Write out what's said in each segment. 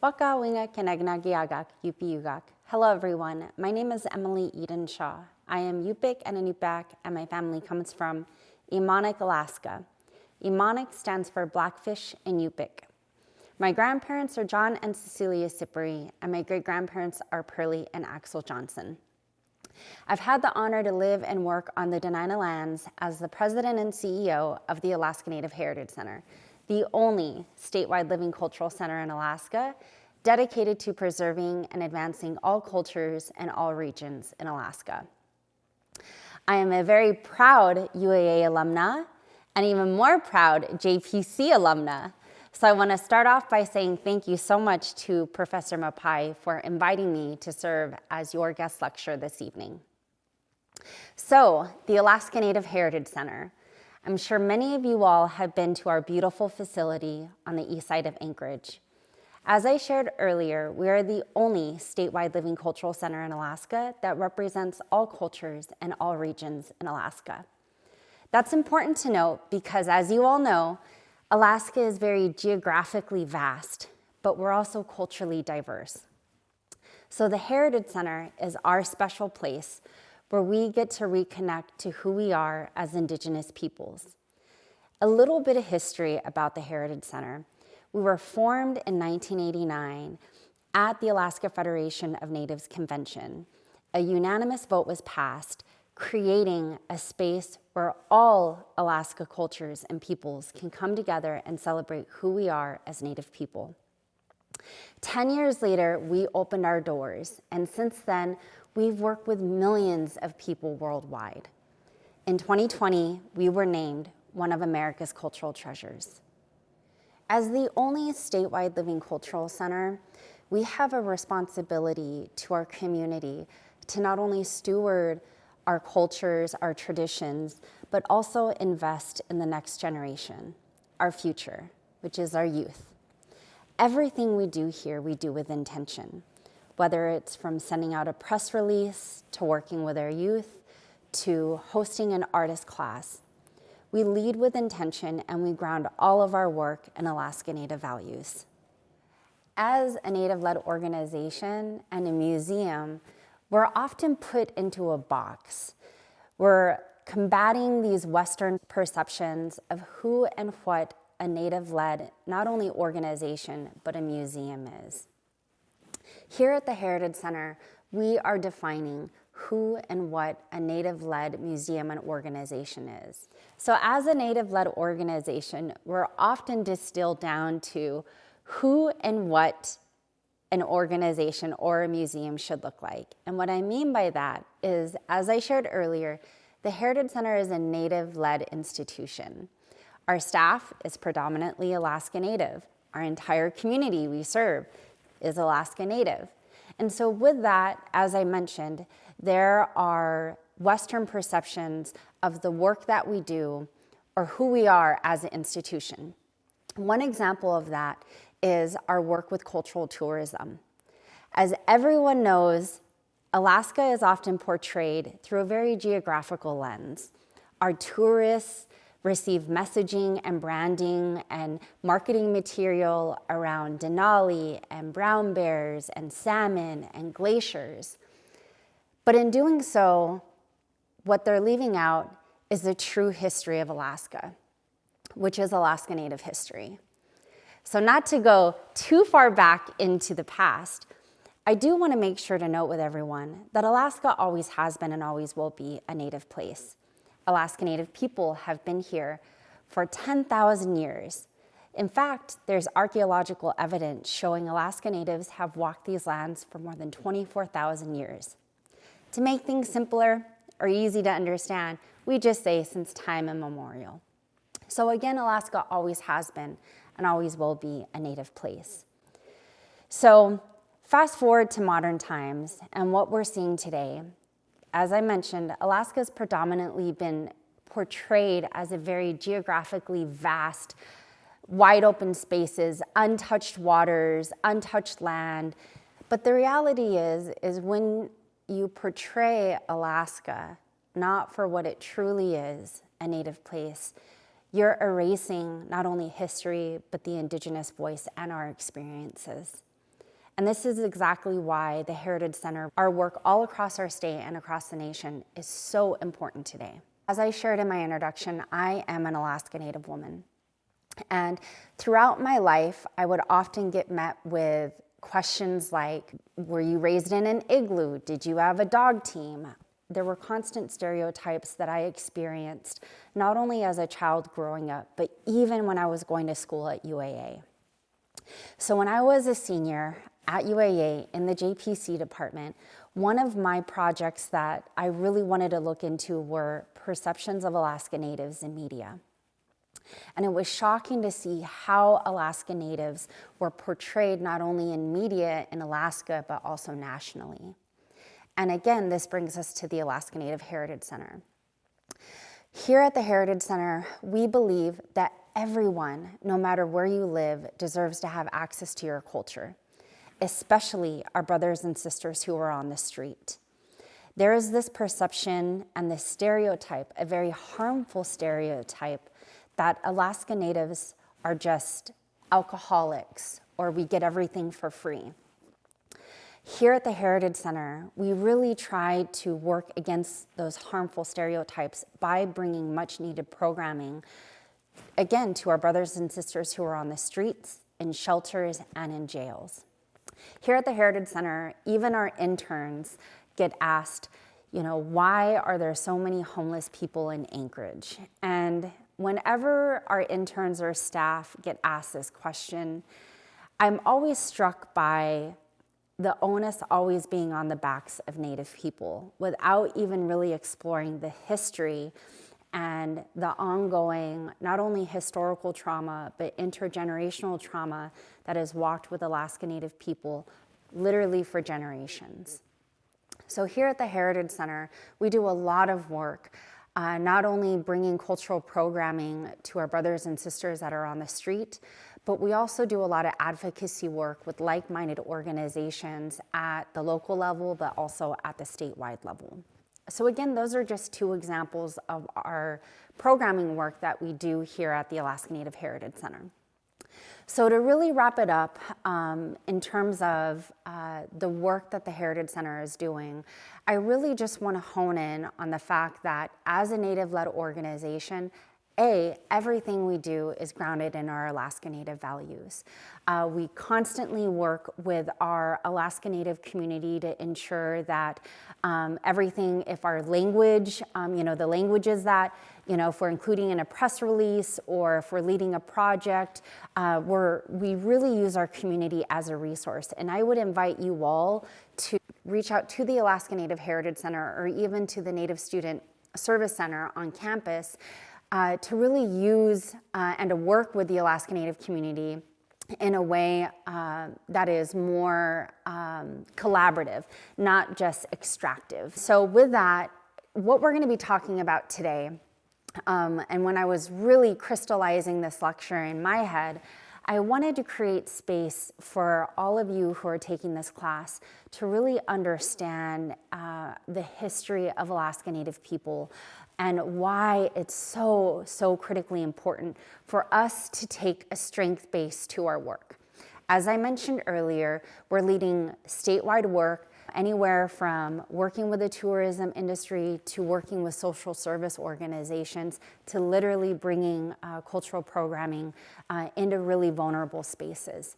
Waka winga Keneggnarkayaggaq, Yupiyugaq. Hello everyone, my name is Emily Edenshaw. I am Yupik and Inupiaq, and my family comes from Emonic, Alaska. Emonic stands for Blackfish in Yupik. My grandparents are John and Cecilia Sippery, and my great-grandparents are Pearlie and Axel Johnson. I've had the honor to live and work on the Dena'ina lands as the president and CEO of the Alaska Native Heritage Center, the only statewide living cultural center in Alaska dedicated to preserving and advancing all cultures and all regions in Alaska. I am a very proud UAA alumna and even more proud JPC alumna. So I want to start off by saying thank you so much to Professor Mapai for inviting me to serve as your guest lecturer this evening. So, the Alaska Native Heritage Center. I'm sure many of you all have been to our beautiful facility on the east side of Anchorage. As I shared earlier, we are the only statewide living cultural center in Alaska that represents all cultures and all regions in Alaska. That's important to note because, as you all know, Alaska is very geographically vast, but we're also culturally diverse. So the Heritage Center is our special place where we get to reconnect to who we are as Indigenous peoples. A little bit of history about the Heritage Center. We were formed in 1989 at the Alaska Federation of Natives Convention. A unanimous vote was passed, creating a space where all Alaska cultures and peoples can come together and celebrate who we are as Native people. 10 years later, we opened our doors, and since then, we've worked with millions of people worldwide. In 2020, we were named one of America's cultural treasures. As the only statewide living cultural center, we have a responsibility to our community to not only steward our cultures, our traditions, but also invest in the next generation, our future, which is our youth. Everything we do here, we do with intention, whether it's from sending out a press release, to working with our youth, to hosting an artist class. We lead with intention and we ground all of our work in Alaska Native values. As a Native-led organization and a museum, we're often put into a box. We're combating these Western perceptions of who and what a Native-led, not only organization, but a museum is. Here at the Heritage Center, we are defining who and what a Native-led museum and organization is. So as a Native-led organization, we're often distilled down to who and what an organization or a museum should look like. And what I mean by that is, as I shared earlier, the Heritage Center is a Native-led institution. Our staff is predominantly Alaska Native. Our entire community we serve is Alaska Native. And so with that, as I mentioned, there are Western perceptions of the work that we do or who we are as an institution. One example of that is our work with cultural tourism. As everyone knows, Alaska is often portrayed through a very geographical lens. Our tourists receive messaging and branding and marketing material around Denali and brown bears and salmon and glaciers. But in doing so, what they're leaving out is the true history of Alaska, which is Alaska Native history. So not to go too far back into the past, I do want to make sure to note with everyone that Alaska always has been and always will be a Native place. Alaska Native people have been here for 10,000 years. In fact, there's archaeological evidence showing Alaska Natives have walked these lands for more than 24,000 years. To make things simpler or easy to understand, we just say since time immemorial. So again, Alaska always has been and always will be a Native place. So fast forward to modern times and what we're seeing today. As I mentioned, Alaska has predominantly been portrayed as a very geographically vast, wide open spaces, untouched waters, untouched land. But the reality is when you portray Alaska not for what it truly is, a Native place, you're erasing not only history, but the Indigenous voice and our experiences. And this is exactly why the Heritage Center, our work all across our state and across the nation, is so important today. As I shared in my introduction, I am an Alaska Native woman. And throughout my life, I would often get met with questions like, were you raised in an igloo? Did you have a dog team? There were constant stereotypes that I experienced, not only as a child growing up, but even when I was going to school at UAA. So when I was a senior at UAA in the JPC department, one of my projects that I really wanted to look into were perceptions of Alaska Natives in media. And it was shocking to see how Alaska Natives were portrayed not only in media in Alaska, but also nationally. And again, this brings us to the Alaska Native Heritage Center. Here at the Heritage Center, we believe that everyone, no matter where you live, deserves to have access to your culture, especially our brothers and sisters who are on the street. There is this perception and this stereotype, a very harmful stereotype, that Alaska Natives are just alcoholics or we get everything for free. Here at the Heritage Center, we really try to work against those harmful stereotypes by bringing much needed programming, again, to our brothers and sisters who are on the streets, in shelters, and in jails. Here at the Heritage Center, even our interns get asked, why are there so many homeless people in Anchorage? And whenever our interns or staff get asked this question, I'm always struck by the onus always being on the backs of Native people without even really exploring the history and the ongoing, not only historical trauma, but intergenerational trauma that has walked with Alaska Native people literally for generations. So here at the Heritage Center, we do a lot of work, not only bringing cultural programming to our brothers and sisters that are on the street, but we also do a lot of advocacy work with like-minded organizations at the local level, but also at the statewide level. So again, those are just two examples of our programming work that we do here at the Alaska Native Heritage Center. So to really wrap it up, in terms of the work that the Heritage Center is doing, I really just want to hone in on the fact that as a Native-led organization, everything we do is grounded in our Alaska Native values. We constantly work with our Alaska Native community to ensure that everything, if our language, the languages that, if we're including in a press release or if we're leading a project, we really use our community as a resource. And I would invite you all to reach out to the Alaska Native Heritage Center or even to the Native Student Service Center on campus to really use and to work with the Alaska Native community in a way that is more collaborative, not just extractive. So with that, what we're going to be talking about today, and when I was really crystallizing this lecture in my head, I wanted to create space for all of you who are taking this class to really understand the history of Alaska Native people and why it's so critically important for us to take a strength base to our work. As I mentioned earlier, we're leading statewide work anywhere from working with the tourism industry to working with social service organizations to literally bringing cultural programming into really vulnerable spaces.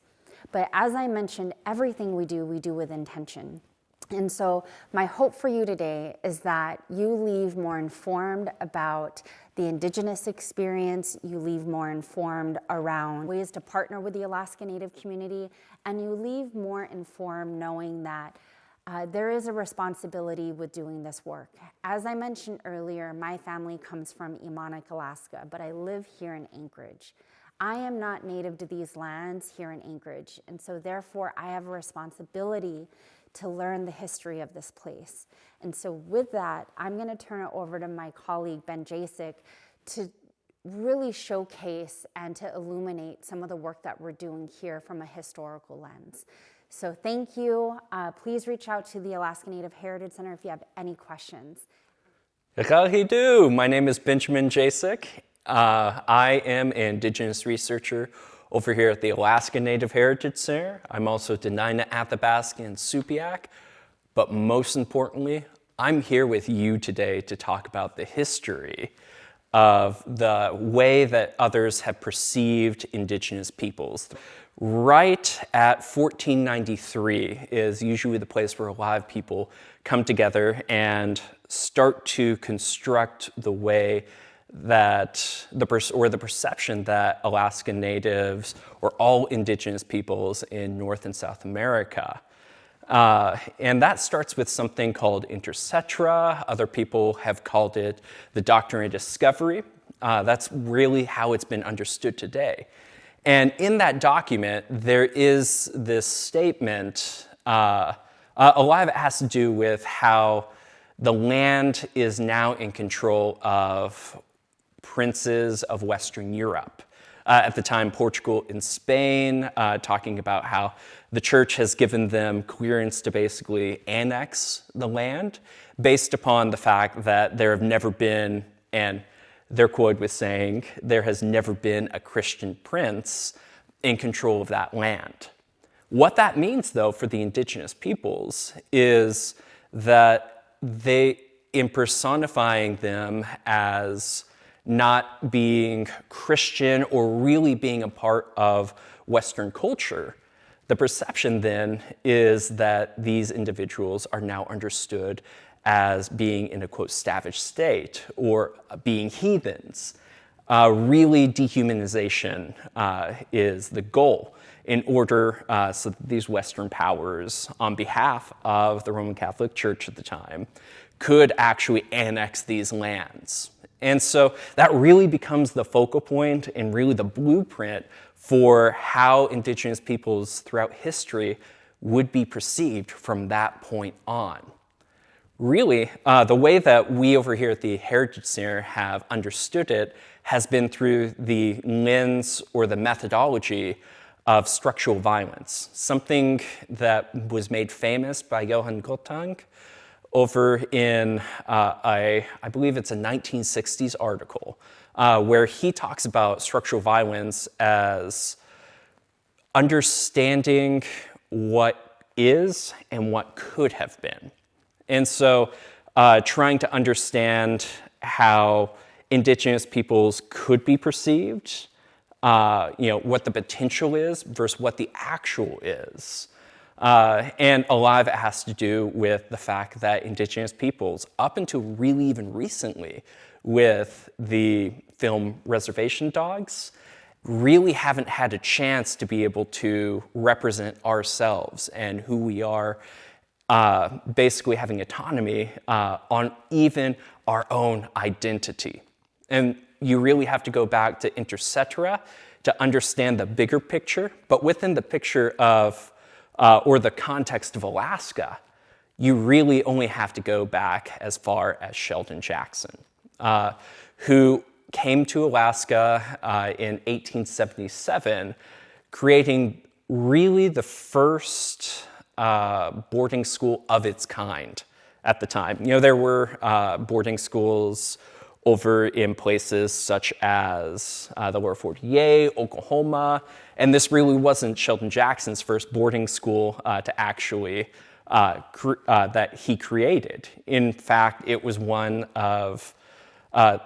But as I mentioned, everything we do with intention. And so my hope for you today is that you leave more informed about the Indigenous experience, you leave more informed around ways to partner with the Alaska Native community, and you leave more informed knowing that there is a responsibility with doing this work. As I mentioned earlier, my family comes from Alaska, but I live here in Anchorage. I am not native to these lands here in Anchorage, and so therefore I have a responsibility to learn the history of this place. And so with that, I'm going to turn it over to my colleague, Ben Jacuk, to really showcase and to illuminate some of the work that we're doing here from a historical lens. So thank you. Please reach out to the Alaska Native Heritage Center if you have any questions. My name is Benjamin Jacuk. I am an Indigenous researcher over here at the Alaska Native Heritage Center. I'm also Dena'ina Athabaskan Supiaq, but most importantly, I'm here with you today to talk about the history of the way that others have perceived Indigenous peoples. Right at 1493 is usually the place where a lot of people come together and start to construct the way that the perception that Alaskan Natives or all Indigenous peoples in North and South America. And that starts with something called Inter Cetra. Other people have called it the Doctrine of Discovery. That's really how it's been understood today. And in that document, there is this statement, a lot of it has to do with how the land is now in control of princes of Western Europe. At the time, Portugal and Spain, talking about how the church has given them clearance to basically annex the land based upon the fact that there have never been, and they're quoted with saying, there has never been a Christian prince in control of that land. What that means, though, for the Indigenous peoples is that they, in personifying them as not being Christian or really being a part of Western culture, the perception then is that these individuals are now understood as being in a, quote, savage state or being heathens. Really, dehumanization is the goal in order so that these Western powers, on behalf of the Roman Catholic Church at the time, could actually annex these lands. And so that really becomes the focal point and really the blueprint for how Indigenous peoples throughout history would be perceived from that point on. Really, the way that we over here at the Heritage Center have understood it has been through the lens or the methodology of structural violence, something that was made famous by Johan Galtung over in, I believe it's a 1960s article, where he talks about structural violence as understanding what is and what could have been. And so trying to understand how Indigenous peoples could be perceived, what the potential is versus what the actual is. And a lot of it has to do with the fact that Indigenous peoples, up until really even recently with the film Reservation Dogs, really haven't had a chance to be able to represent ourselves and who we are, basically having autonomy on even our own identity. And you really have to go back to Inter Cetra to understand the bigger picture, but within the picture of or the context of Alaska, you really only have to go back as far as Sheldon Jackson, who came to Alaska in 1877, creating really the first boarding school of its kind at the time. There were boarding schools over in places such as the lower 48, Oklahoma, and this really wasn't Sheldon Jackson's first boarding school to actually that he created. In fact, it was one of,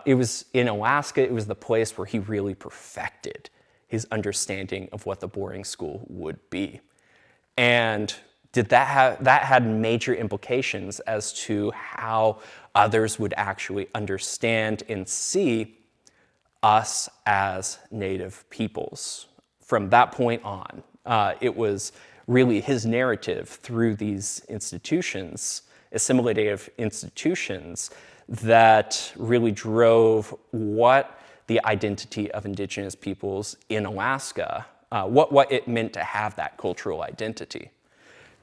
it was in Alaska, it was the place where he really perfected his understanding of what the boarding school would be. And that had major implications as to how others would actually understand and see us as Native peoples. From that point on, it was really his narrative through these institutions, assimilative institutions, that really drove what the identity of Indigenous peoples in Alaska, what it meant to have that cultural identity.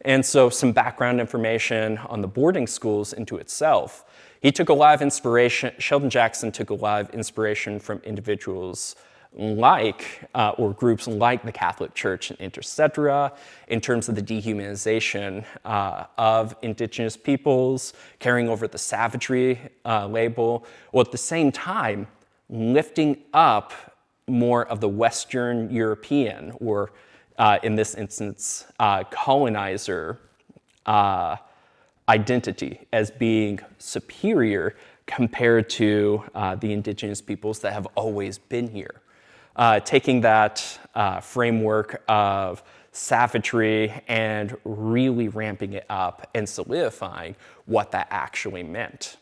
And so some background information on the boarding schools into itself. He took a lot of inspiration, Sheldon Jackson took a lot of inspiration from individuals like, or groups like the Catholic Church and Inter Cetra, in terms of the dehumanization of Indigenous peoples, carrying over the savagery label, while at the same time lifting up more of the Western European, or in this instance, colonizer identity as being superior compared to the indigenous peoples that have always been here. Taking that framework of savagery and really ramping it up and solidifying what that actually meant.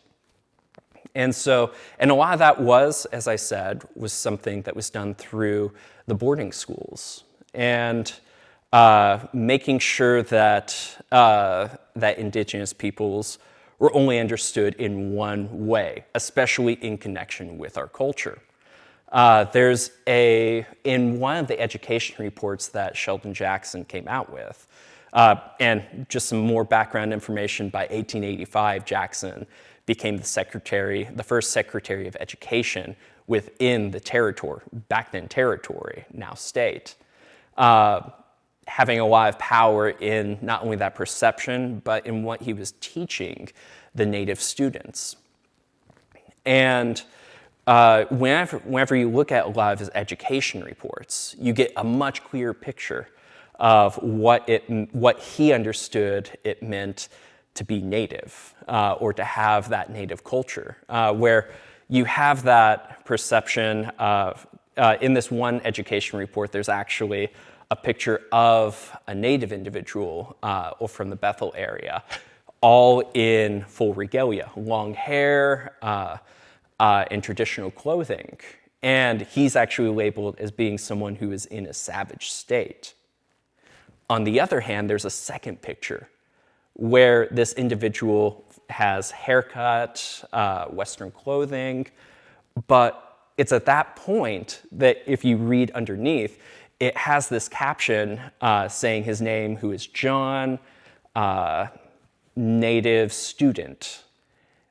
And a lot of that was, as I said, was something that was done through the boarding schools, and making sure that that indigenous peoples were only understood in one way, especially in connection with our culture. In one of the education reports that Sheldon Jackson came out with, and just some more background information, by 1885, Jackson became the first Secretary of Education within the territory, back then territory, now state, having a lot of power in not only that perception, but in what he was teaching the Native students. And whenever you look at a lot of his education reports, you get a much clearer picture of what he understood it meant to be Native, or to have that Native culture, where you have that perception of, in this one education report, there's actually a picture of a Native individual or from the Bethel area, all in full regalia, long hair, in traditional clothing. And he's actually labeled as being someone who is in a savage state. On the other hand, there's a second picture where this individual has haircut, Western clothing, but it's at that point that if you read underneath, it has this caption saying his name, who is John, Native student.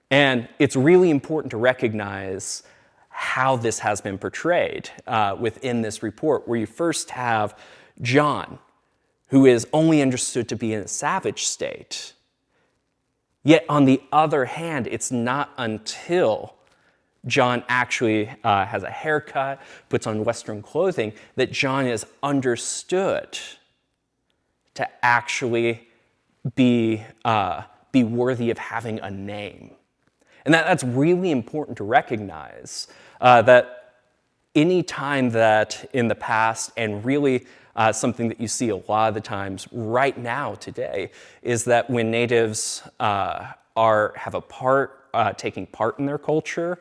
And it's really important to recognize how this has been portrayed within this report, where you first have John, who is only understood to be in a savage state. Yet on the other hand, it's not until John actually has a haircut, puts on Western clothing, that John is understood to actually be worthy of having a name. And that's really important to recognize, that any time that in the past, and really something that you see a lot of the times right now today, is that when natives taking part in their culture,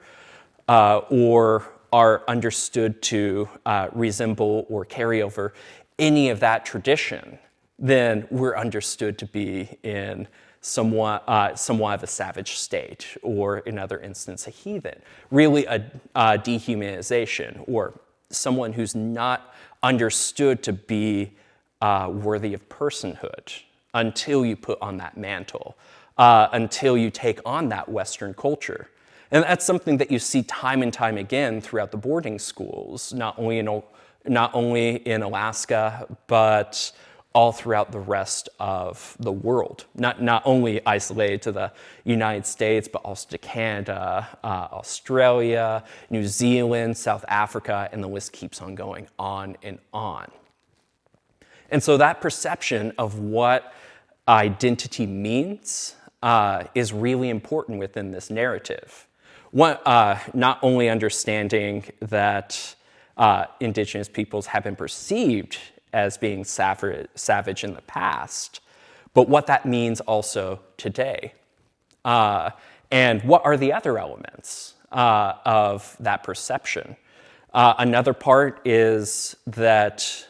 or are understood to resemble or carry over any of that tradition, then we're understood to be in somewhat of a savage state, or in other instances, a heathen. Really a dehumanization, or someone who's not understood to be worthy of personhood until you put on that mantle, until you take on that Western culture. And that's something that you see time and time again throughout the boarding schools, not only in Alaska, but all throughout the rest of the world. Not only isolated to the United States, but also to Canada, Australia, New Zealand, South Africa, and the list keeps on going on and on. And so that perception of what identity means is really important within this narrative. Not only understanding that indigenous peoples have been perceived as being savage in the past, but what that means also today. And what are the other elements of that perception? Another part is that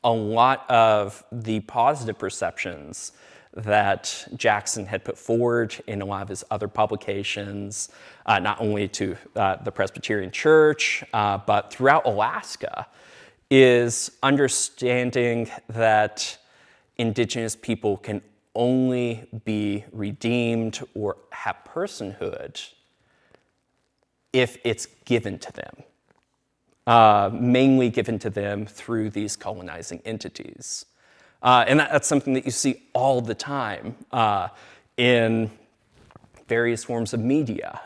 a lot of the positive perceptions that Jackson had put forward in a lot of his other publications, not only to the Presbyterian Church, but throughout Alaska, is understanding that indigenous people can only be redeemed or have personhood if it's given to them, mainly given to them through these colonizing entities. And that's something that you see all the time in various forms of media.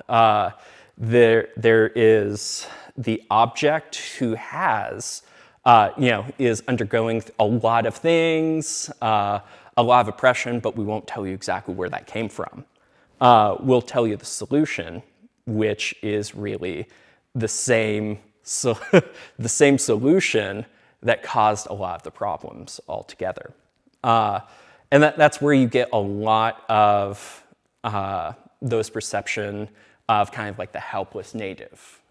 There is the object who has, is undergoing a lot of things, a lot of oppression, but we won't tell you exactly where that came from. We'll tell you the solution, which is really the same solution that caused a lot of the problems altogether. And that's where you get a lot of those perception of kind of like the helpless native,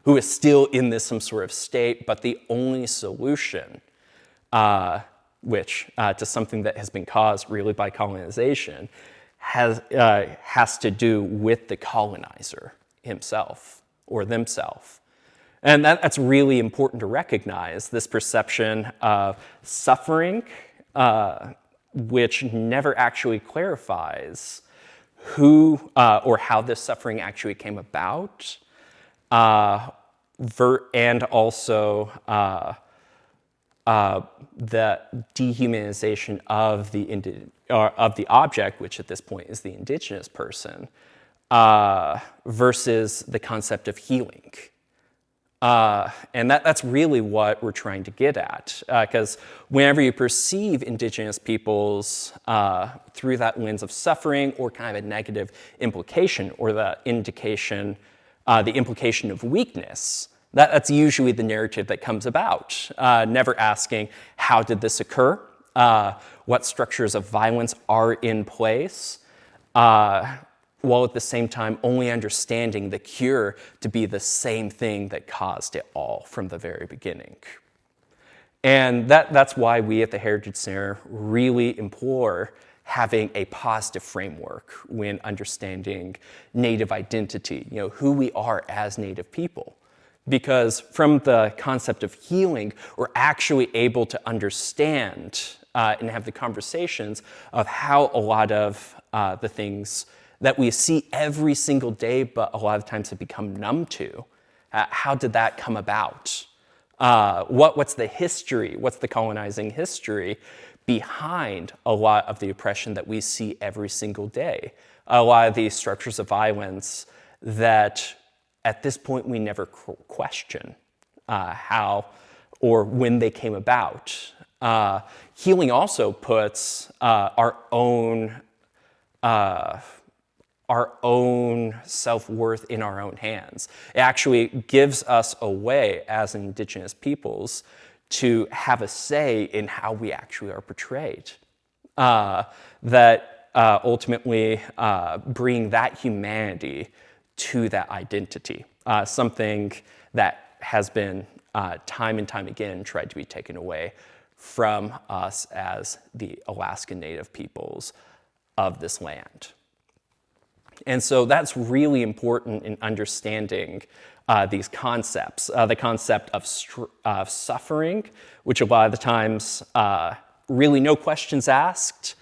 who is still in some sort of state, but the only solution, which to something that has been caused really by colonization, has to do with the colonizer himself or themselves. And that's really important to recognize, this perception of suffering, which never actually clarifies who or how this suffering actually came about, and also the dehumanization of the object, which at this point is the indigenous person, versus the concept of healing. And that's really what we're trying to get at, because whenever you perceive indigenous peoples through that lens of suffering or kind of a negative implication or the implication of weakness, that's usually the narrative that comes about, never asking, how did this occur? What structures of violence are in place? While at the same time only understanding the cure to be the same thing that caused it all from the very beginning. And that's why we at the Heritage Center really implore having a positive framework when understanding Native identity, who we are as Native people. Because from the concept of healing, we're actually able to understand and have the conversations of how a lot of the things that we see every single day, but a lot of times have become numb to. How did that come about? What's the history? What's the colonizing history behind a lot of the oppression that we see every single day? A lot of these structures of violence that at this point we never question how or when they came about. Healing also puts our own self-worth in our own hands. It actually gives us a way as Indigenous peoples to have a say in how we actually are portrayed. That ultimately bring that humanity to that identity, something that has been time and time again tried to be taken away from us as the Alaskan Native peoples of this land. And so that's really important in understanding these concepts. The concept of suffering, which a lot of the times really no questions asked,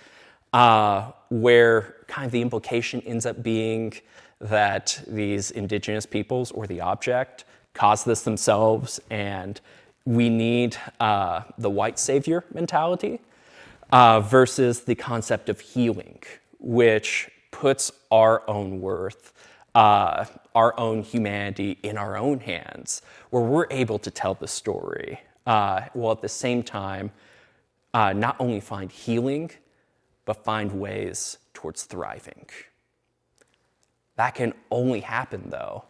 where kind of the implication ends up being that these indigenous peoples or the object caused this themselves and we need the white savior mentality, versus the concept of healing, which puts our own worth, our own humanity in our own hands, where we're able to tell the story, while at the same time not only find healing, but find ways towards thriving. That can only happen, though,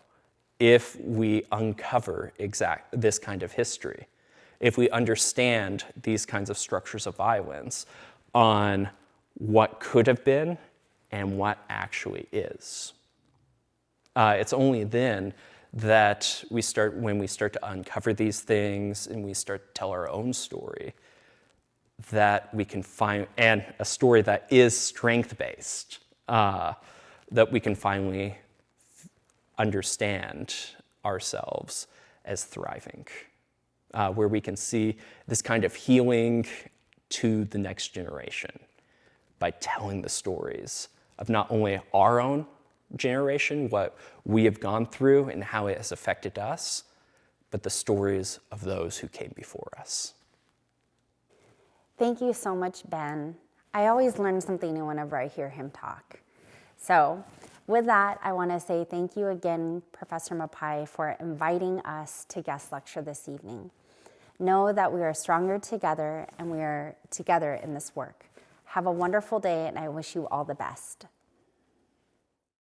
if we uncover this kind of history, if we understand these kinds of structures of violence on what could have been and what actually is. It's only then that when we start to uncover these things and we start to tell our own story, that we can find, and a story that is strength-based, that we can finally understand ourselves as thriving, where we can see this kind of healing to the next generation by telling the stories of not only our own generation, what we have gone through and how it has affected us, but the stories of those who came before us. Thank you so much, Ben. I always learn something new whenever I hear him talk. So With that, I want to say thank you again, Professor Mapai, for inviting us to guest lecture this evening. Know that we are stronger together and we are together in this work. Have a wonderful day, and I wish you all the best.